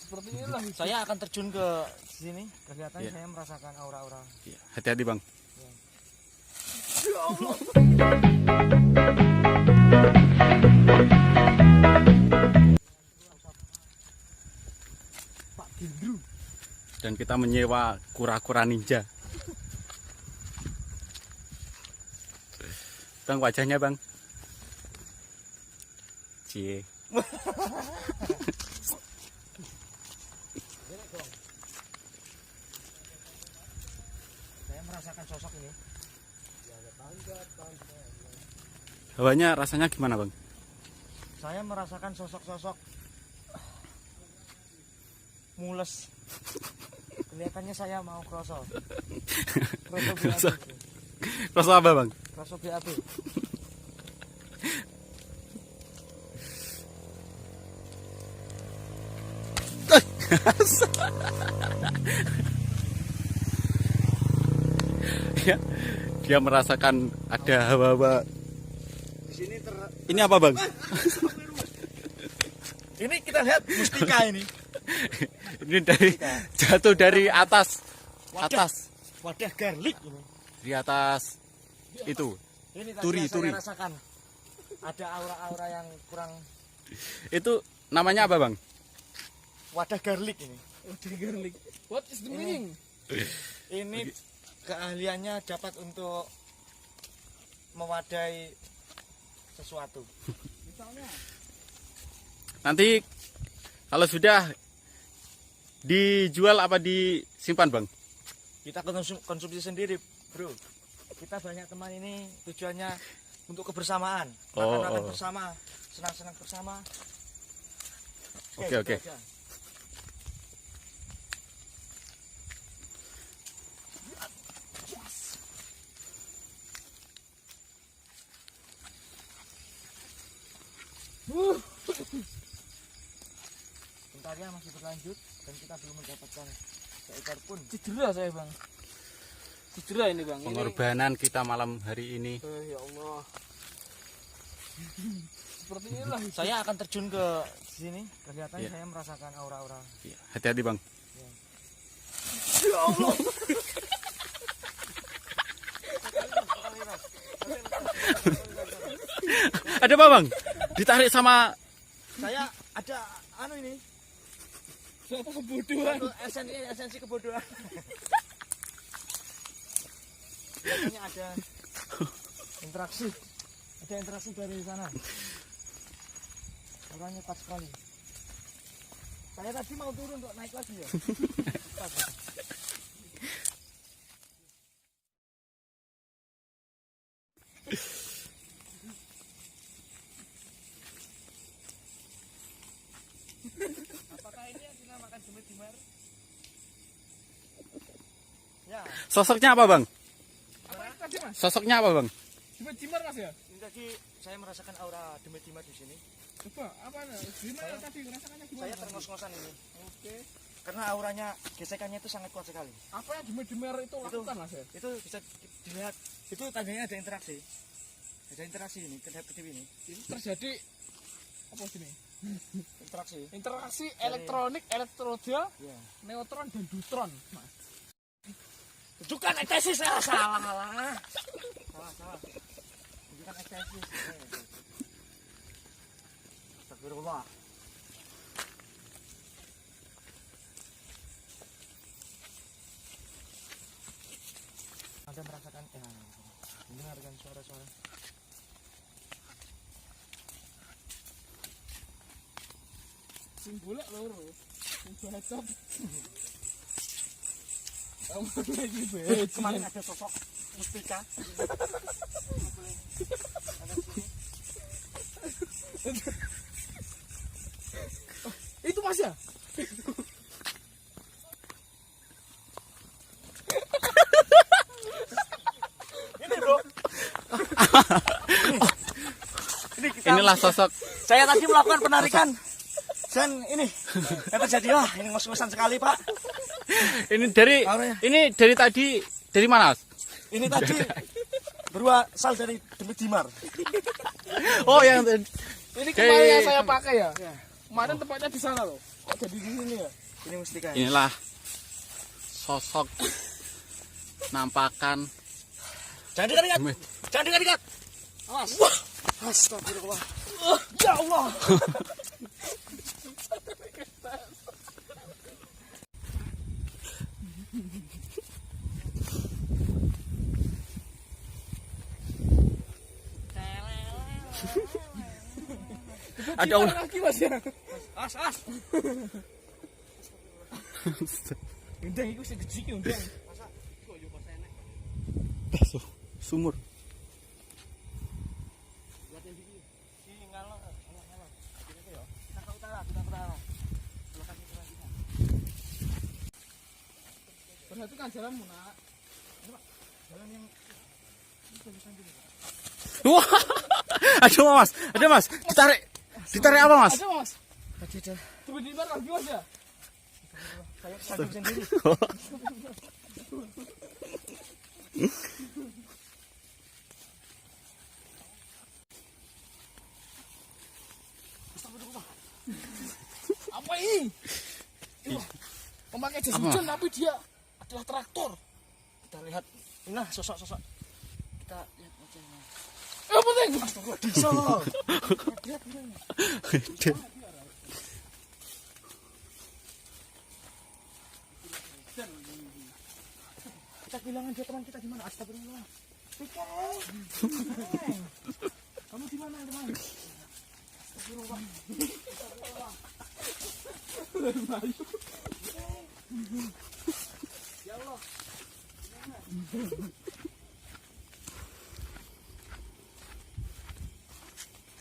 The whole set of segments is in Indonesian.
Seperti inilah saya akan terjun ke sini. Kelihatannya saya merasakan aura-aura. Hati-hati bang. ya Allah. Pak Gendru. Dan kita menyewa kura-kura ninja. Bang, wajahnya bang. Cie. Saya merasakan sosok ini. Hawanya rasanya gimana bang? Saya merasakan sosok-sosok mules. Kelihatannya saya mau kroso. Kroso BAB. Rasa apa bang? Kroso BAB. Dia merasakan ada hawa-hawa. Di sini Ini apa bang? Ini kita lihat mustika ini. Ini dari jatuh dari atas. Atas. Wadah garlic ini. Di atas itu. Ini tadi Turi, yang turi. saya rasakan. Ada aura-aura yang kurang. Itu namanya apa bang? Wadah garlic ini. Wadah garlic. What is the meaning? Ini keahliannya dapat untuk mewadai sesuatu. Misalnya Nanti kalau sudah dijual apa disimpan bang? Kita konsumsi sendiri, bro. Kita banyak teman ini tujuannya untuk kebersamaan. Makan-makan bersama, senang-senang bersama. Oke. Gitu aja. Pencarian masih berlanjut dan kita belum mendapatkan seekor pun. cedera saya bang. Cedera ini bang. Pengorbanan kita malam hari ini. Ya Allah. Seperti inilah. Saya akan terjun ke sini. Kelihatannya saya merasakan aura-aura. Hati-hati bang. Ya Allah. Ada apa bang? Ditarik sama. Saya ada anu ini. Suatu kebodohan. Satu esensi kebodohan. Biasanya ada interaksi. Ada interaksi dari sana. Orangnya pas sekali. Saya tadi mau turun untuk naik lagi ya. Apakah ini yang dinamakan jemar-jemar? Ya, Sosoknya apa bang? Apa itu tadi mas? Sosoknya apa bang? Cimar mas ya? ini tadi saya merasakan aura demit-demit di sini. Coba apa nih? Gimana tadi rasakannya gimana? Saya terngos-ngosan ini. Oke. Karena auranya gesekannya itu sangat kuat sekali. Apa yang demer itu lakukan mas ya? Itu bisa dilihat. Itu tandanya ada interaksi. Ada interaksi ini, kedap-kedip ini. Ini terjadi apa sini? Interaksi. Interaksi elektronik, elektroda, Ya. neutron dan deuteron. Mas. Tunjukkan ekstesis. Salah. Tunjukkan ekstesis. Astagfirullah. Anda merasakan mendengarkan suara-suara. Simbolnya loro. Sing bacot. Kamu lagi becek. Kemarin ada sosok mustika. Itu mas ya? Ini bro. Ini kita, Inilah sosok. saya tadi melakukan penarikan. Dan ini yang terjadi, wah ini ngos-ngosan sekali pak. Ini dari tadi dari mana? Mas? Ini tadi berasal dari Demit Dimar. Oh yang Ini kemarin yang saya pakai ya. Kemarin tempatnya di sana loh. Kok jadi di sini ya? Ini mustika. Inilah sosok nampakan. Jangan dekat-dekat. Jangan dekat-dekat. Awas. Astagfirullah. Ya Allah. Ada ular. Lagi Mas ya. As. Undang iku sing gede iki undang. Sumur. Perhatikan jalanmu, Nak. Jalan yang Wah. Aduh mas. Ada mas. Ditarik apa mas? ada Mas. Ada. Tiba-tiba lagi Mas ya. Kayak sakit sendiri. Apa ini? Pemakai jas hujan tapi dia adalah traktor. Kita lihat. Nah, sosok-sosok. Kita lihat aja. Apa penting? Sosok. Kita kehilangan dia teman kita di mana? Astagfirullah. Pika. Kamu di mana teman? Astagfirullah. Ya Allah.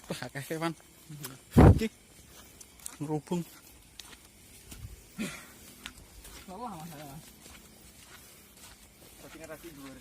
Wah, akeh kewan. Iki ngerubung. Allah Mas. Tapi ngerti dhuwur.